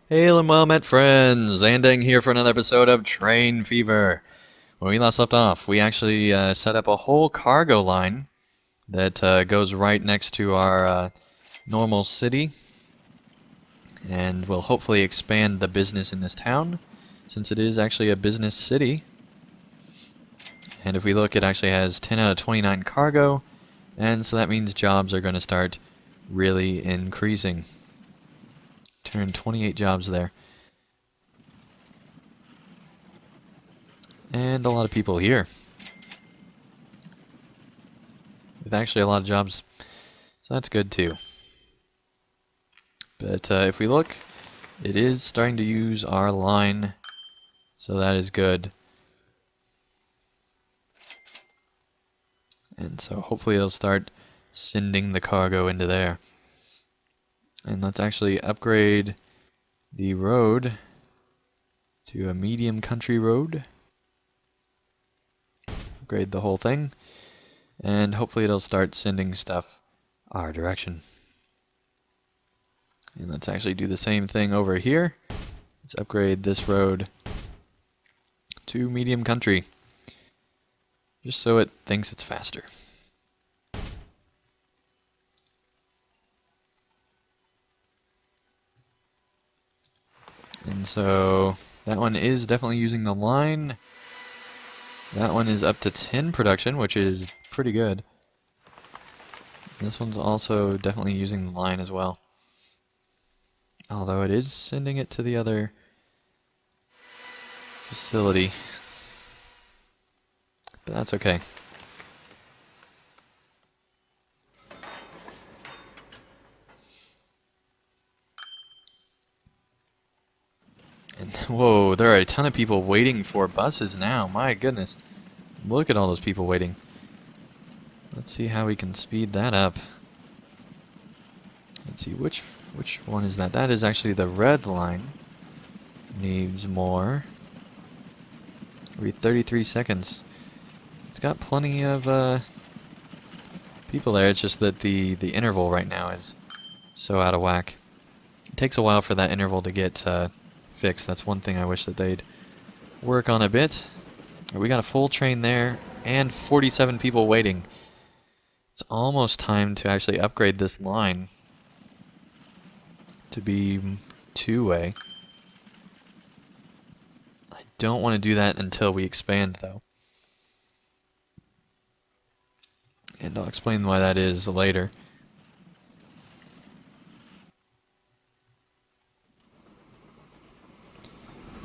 Hail and well met friends! Zandang here for another episode of Train Fever. When we last left off, we actually set up a whole cargo line that goes right next to our normal city, and will hopefully expand the business in this town, since it is actually a business city. And if we look, it actually has 10 out of 29 cargo, and so that means jobs are going to start really increasing. Turn 28 jobs there. And a lot of people here. With actually a lot of jobs, so that's good too. But if we look, it is starting to use our line, so that is good. And so hopefully it'll start sending the cargo into there. And let's actually upgrade the road to a medium country road. Upgrade the whole thing, and hopefully it'll start sending stuff our direction. And let's actually do the same thing over here. Let's upgrade this road to medium country, just so it thinks it's faster. And so that one is definitely using the line. That one is up to 10 production, which is pretty good. This one's also definitely using the line as well. Although it is sending it to the other facility. But that's okay. And whoa, there are a ton of people waiting for buses now. My goodness. Look at all those people waiting. Let's see how we can speed that up. Let's see, which one is that? That is actually the red line. Needs more. Every 33 seconds. It's got plenty of people there. It's just that the interval right now is so out of whack. It takes a while for that interval to get fixed. That's one thing I wish that they'd work on a bit. We got a full train there and 47 people waiting. It's almost time to actually upgrade this line to be two-way. I don't want to do that until we expand, though. And I'll explain why that is later.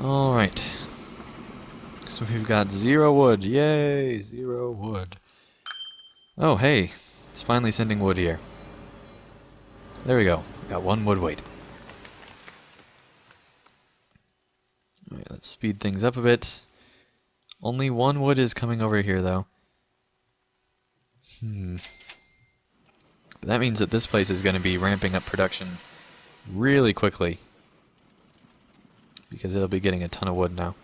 Alright. So we've got 0 wood. Yay! 0 wood. Oh, hey. It's finally sending wood here. There we go. Got 1 wood weight. Alright, let's speed things up a bit. Only 1 wood is coming over here, though. But that means that this place is going to be ramping up production really quickly, because it'll be getting a ton of wood now.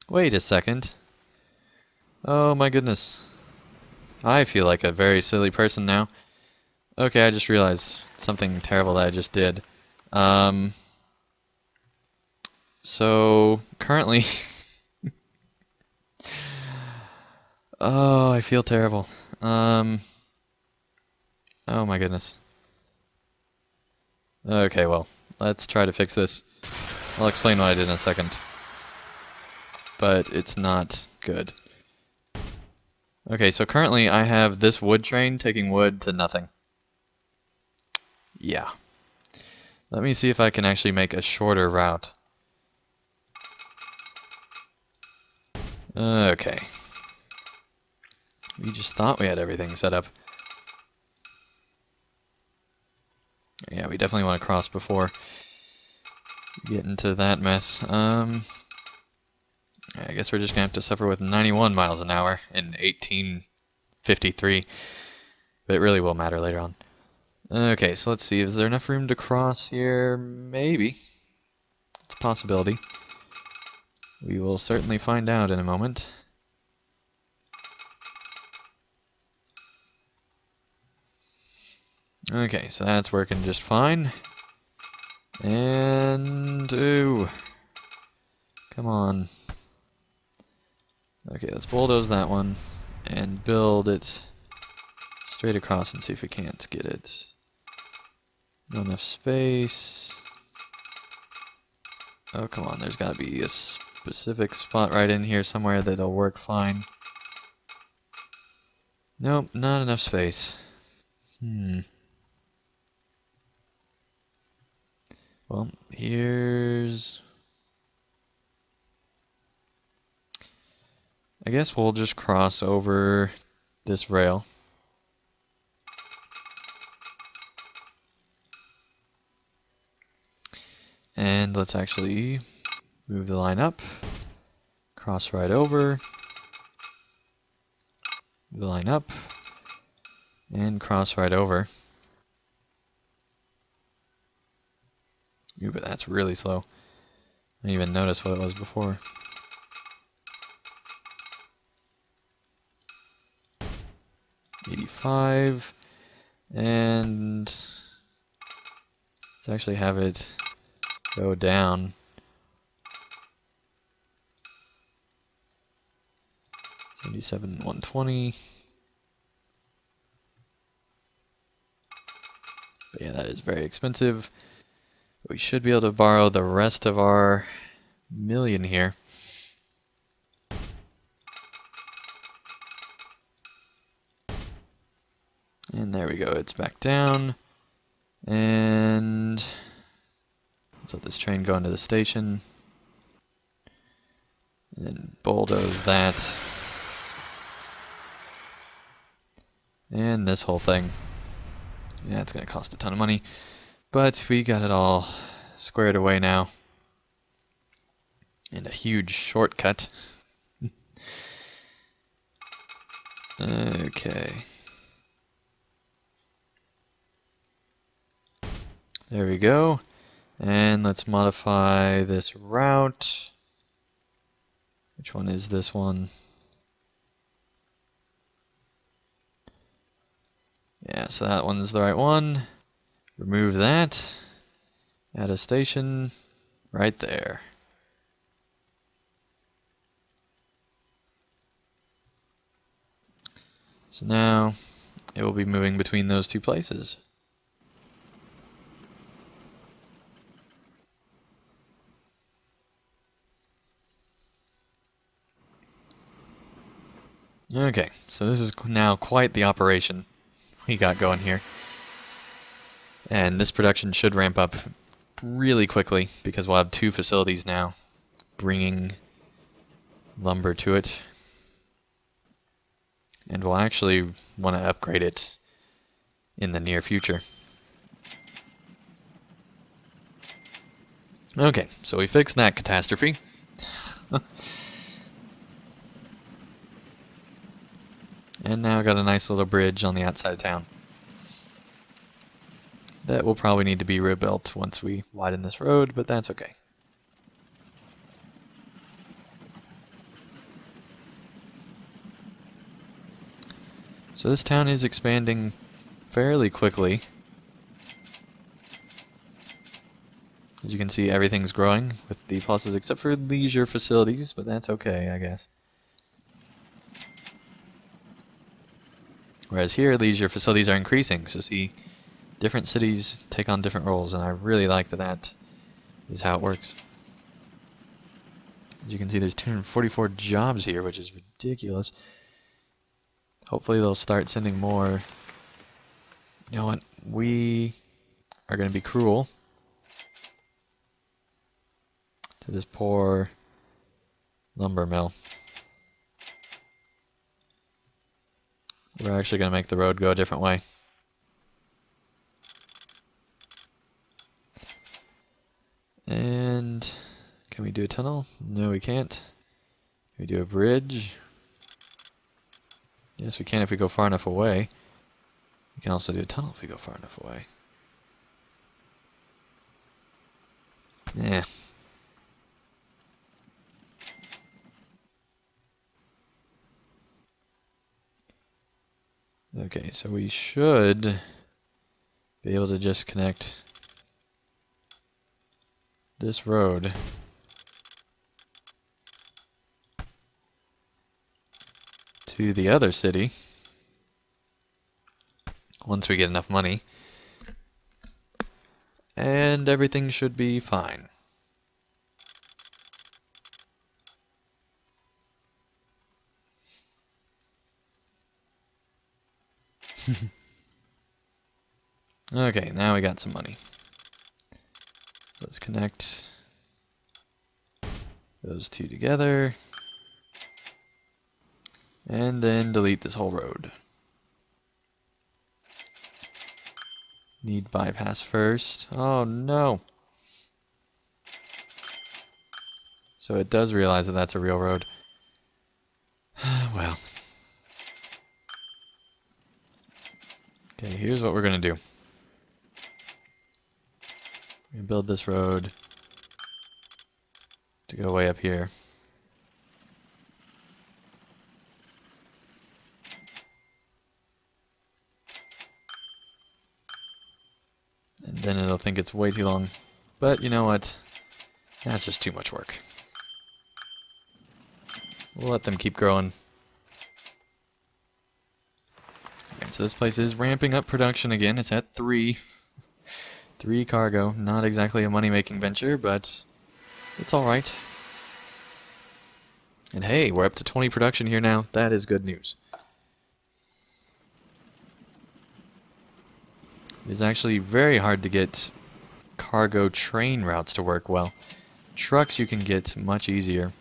Wait a second. Oh my goodness. I feel like a very silly person now. Okay, I just realized something terrible that I just did. So currently oh, I feel terrible. Oh my goodness. Okay, well, let's try to fix this. I'll explain what I did in a second. But it's not good. Okay, so currently I have this wood train taking wood to nothing. Yeah. Let me see if I can actually make a shorter route. Okay. We just thought we had everything set up. Yeah, we definitely want to cross before we get into that mess. I guess we're just gonna have to suffer with 91 miles an hour in 1853, but it really will matter later on. Okay, so let's see, is there enough room to cross here? Maybe. It's a possibility. We will certainly find out in a moment. Okay, so that's working just fine. And... ooh. Come on. Okay, let's bulldoze that one and build it straight across and see if we can't get it. Not enough space. Oh, come on, there's gotta be a specific spot right in here somewhere that'll work fine. Nope, not enough space. Well, here's... I guess we'll just cross over this rail. And let's actually move the line up, cross right over, move the line up, and cross right over. Ooh, but that's really slow. I didn't even notice what it was before. $85, and let's actually have it go down. 77, 120. But yeah, that is very expensive. We should be able to borrow the rest of our million here. And there we go, it's back down. And let's let this train go into the station. And then bulldoze that. And this whole thing. Yeah, it's going to cost a ton of money. But we got it all squared away now. And a huge shortcut. Okay. There we go. And let's modify this route. Which one is this one? Yeah, so that one's the right one. Remove that. Add a station right there. So now it will be moving between those two places. Okay, so this is now quite the operation we got going here. And this production should ramp up really quickly because we'll have 2 facilities now bringing lumber to it. And we'll actually want to upgrade it in the near future. Okay, so we fixed that catastrophe. And now got a nice little bridge on the outside of town. That will probably need to be rebuilt once we widen this road, but that's okay. So this town is expanding fairly quickly. As you can see, everything's growing with the pluses except for leisure facilities, but that's okay, I guess. Whereas here, leisure facilities are increasing, so see, different cities take on different roles, and I really like that that is how it works. As you can see, there's 244 jobs here, which is ridiculous. Hopefully they'll start sending more. You know what? We are going to be cruel to this poor lumber mill. We're actually going to make the road go a different way. And can we do a tunnel? No, we can't. Can we do a bridge? Yes, we can if we go far enough away. We can also do a tunnel if we go far enough away. Yeah. Okay, so we should be able to just connect this road to the other city once we get enough money, and everything should be fine. Okay, now we got some money. Let's connect those two together, and then delete this whole road. Need bypass first. Oh no! So it does realize that that's a real road. Well. Okay, here's what we're gonna do. We're gonna build this road to go way up here. And then it'll think it's way too long. But you know what? That's just too much work. We'll let them keep growing. Okay, so this place is ramping up production again. It's at 3. 3 cargo. Not exactly a money-making venture, but it's alright. And hey, we're up to 20 production here now. That is good news. It's actually very hard to get cargo train routes to work well. Trucks you can get much easier.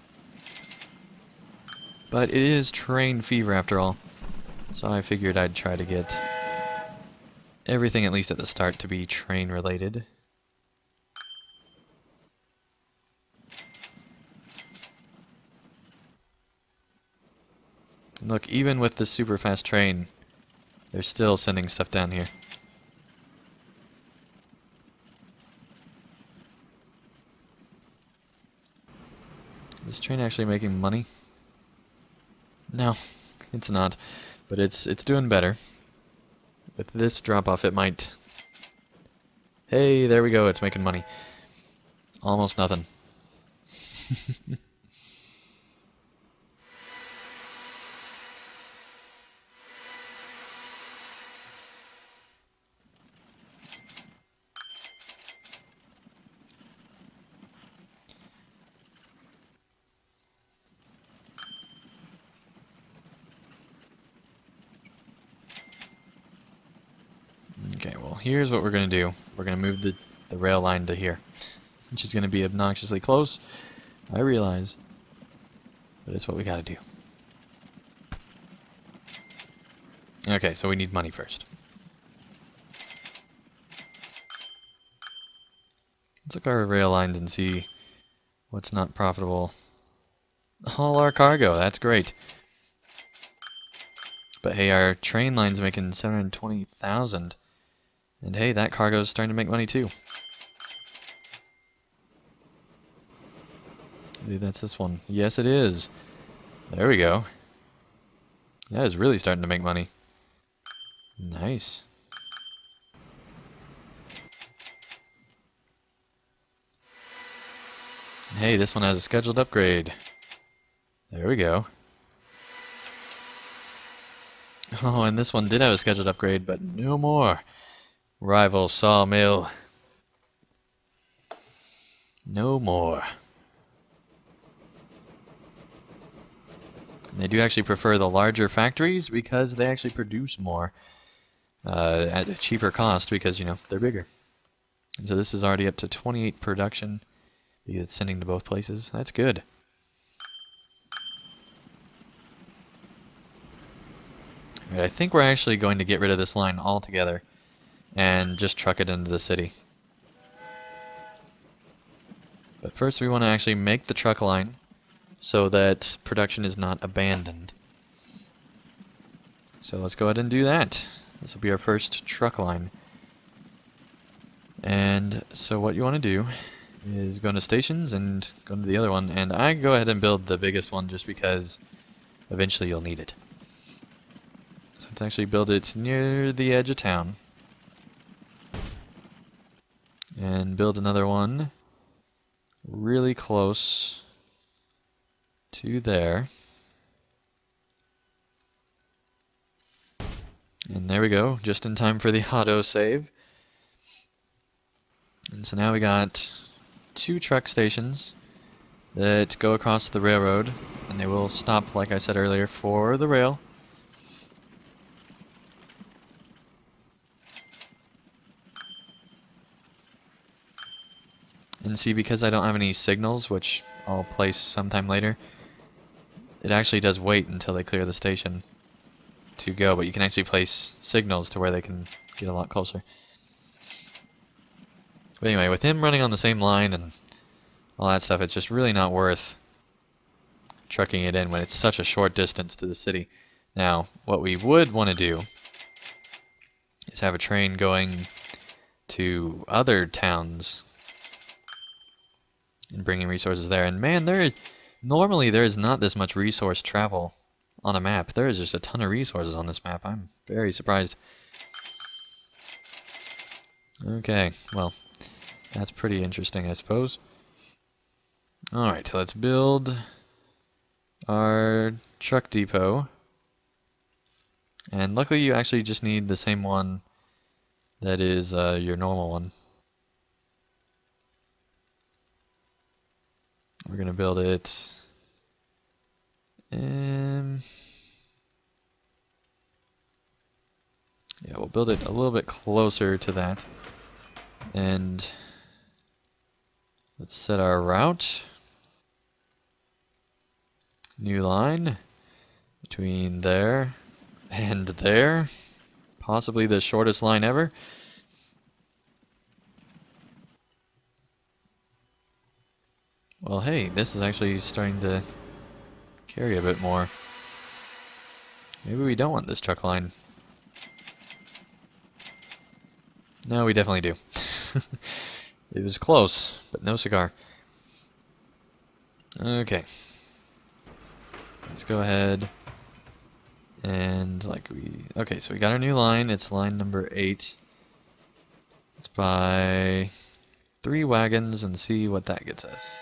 But it is train fever after all. So I figured I'd try to get everything, at least at the start, to be train related. Look, even with the super fast train, they're still sending stuff down here. Is this train actually making money? No, it's not. But it's doing better. With this drop off it might. Hey, there we go, it's making money. Almost nothing. Okay, well, here's what we're going to do. We're going to move the rail line to here, which is going to be obnoxiously close, I realize, but it's what we got to do. Okay, so we need money first. Let's look at our rail lines and see what's not profitable. All our cargo, that's great. But hey, our train line's making 720,000. And hey, that cargo's starting to make money too. I believe that's this one. Yes, it is. There we go. That is really starting to make money. Nice. Hey, this one has a scheduled upgrade. There we go. Oh, and this one did have a scheduled upgrade, but no more. Rival sawmill. No more. And they do actually prefer the larger factories because they actually produce more at a cheaper cost because, you know, they're bigger. And so this is already up to 28 production because it's sending to both places. That's good. Alright, I think we're actually going to get rid of this line altogether and just truck it into the city. But first we want to actually make the truck line so that production is not abandoned. So let's go ahead and do that. This will be our first truck line. And so what you want to do is go into stations and go into the other one. And I go ahead and build the biggest one just because eventually you'll need it. So let's actually build it near the edge of town. and build another one really close to there. And there we go, just in time for the auto save. And so now we got 2 truck stations that go across the railroad, and they will stop, like I said earlier, for the rail. And see, because I don't have any signals, which I'll place sometime later, it actually does wait until they clear the station to go, but you can actually place signals to where they can get a lot closer. But anyway, with him running on the same line and all that stuff, it's just really not worth trucking it in when it's such a short distance to the city. Now, what we would want to do is have a train going to other towns and bringing resources there. And man, normally there is not this much resource travel on a map. There is just a ton of resources on this map. I'm very surprised. Okay, well, that's pretty interesting, I suppose. Alright, so let's build our truck depot. And luckily you actually just need the same one that is your normal one. We're going to build it yeah, we'll build it a little bit closer to that. And let's set our route. New line between there and there. Possibly the shortest line ever. Well, hey, this is actually starting to carry a bit more. Maybe we don't want this truck line. No, we definitely do. It was close, but no cigar. Okay. Let's go ahead and okay, so we got our new line. It's line number 8. Let's buy 3 wagons and see what that gets us.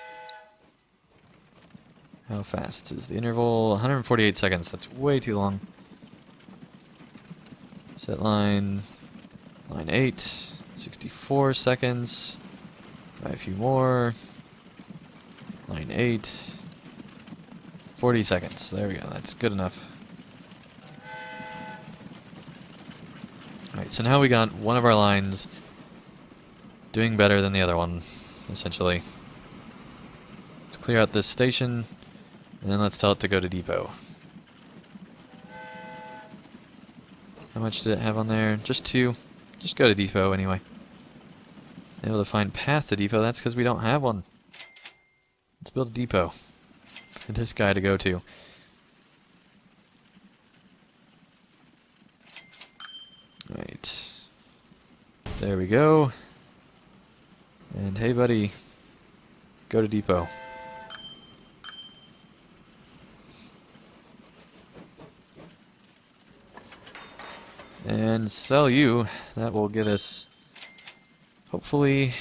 How fast is the interval? 148 seconds. That's way too long. Set line 8, 64 seconds. Buy a few more. Line 8, 40 seconds. There we go. That's good enough. Alright, so now we got one of our lines doing better than the other one, essentially. Let's clear out this station, and then let's tell it to go to depot. How much did it have on there? Just 2. Just go to depot anyway. Able to find path to depot, that's because we don't have one. Let's build a depot for this guy to go to. Right. There we go. And hey buddy, go to depot. And sell you. That will get us, hopefully,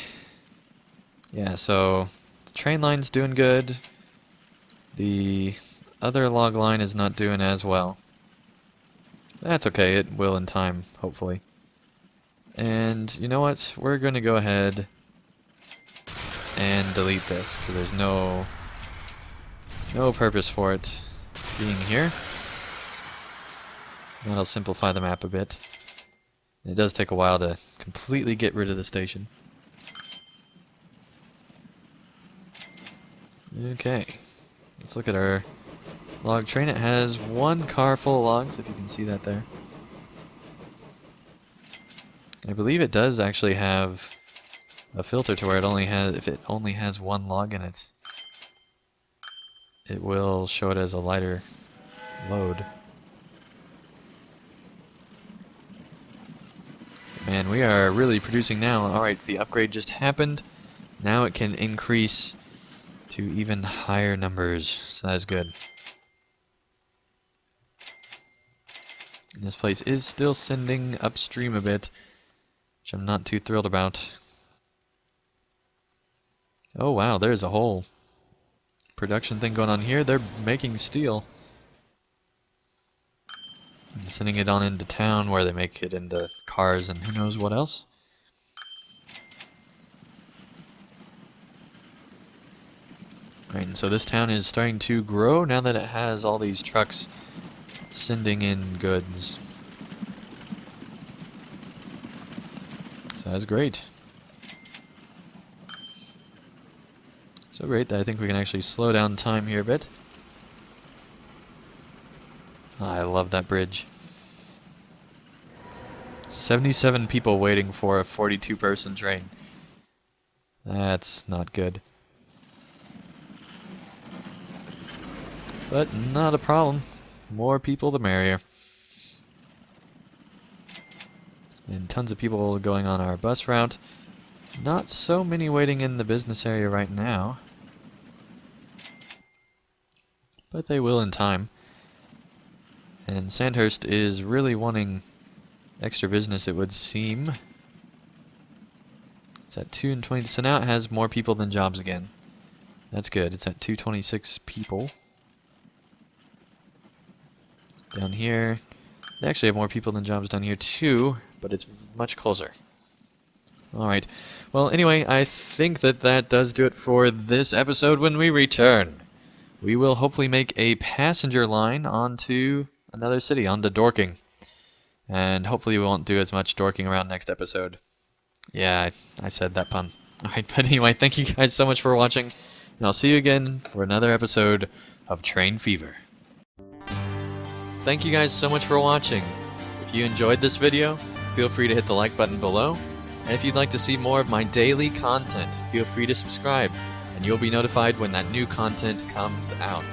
yeah, so the train line's doing good. The other log line is not doing as well. That's okay, it will in time, hopefully. And you know what? We're going to go ahead and delete this, because there's no purpose for it being here. That'll simplify the map a bit. It does take a while to completely get rid of the station. Okay, let's look at our log train. It has 1 car full of logs, if you can see that there. I believe it does actually have a filter to where if it only has 1 log in it, it will show it as a lighter load. Man, we are really producing now. Alright, the upgrade just happened. Now it can increase to even higher numbers, so that is good. And this place is still sending upstream a bit, which I'm not too thrilled about. Oh wow, there's a whole production thing going on here. They're making steel. And sending it on into town where they make it into cars and who knows what else. Right, and so this town is starting to grow now that it has all these trucks sending in goods. So that's great. So great that I think we can actually slow down time here a bit. I love that bridge. 77 people waiting for a 42-person train. That's not good. But not a problem. More people the merrier. And tons of people going on our bus route. Not so many waiting in the business area right now. But they will in time. And Sandhurst is really wanting extra business, it would seem. It's at 220, so now it has more people than jobs again. That's good. It's at 226 people. Down here, they actually have more people than jobs down here too, but it's much closer. Alright, well anyway, I think that does do it for this episode. When we return, we will hopefully make a passenger line onto another city, onto Dorking. And hopefully we won't do as much dorking around next episode. Yeah, I said that pun. Alright, but anyway, thank you guys so much for watching, and I'll see you again for another episode of Train Fever. Thank you guys so much for watching. If you enjoyed this video, feel free to hit the like button below. And if you'd like to see more of my daily content, feel free to subscribe, and you'll be notified when that new content comes out.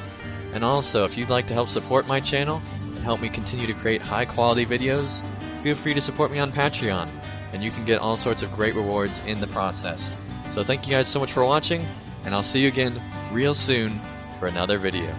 And also, if you'd like to help support my channel, and help me continue to create high quality videos, feel free to support me on Patreon, and you can get all sorts of great rewards in the process. So thank you guys so much for watching, and I'll see you again real soon for another video.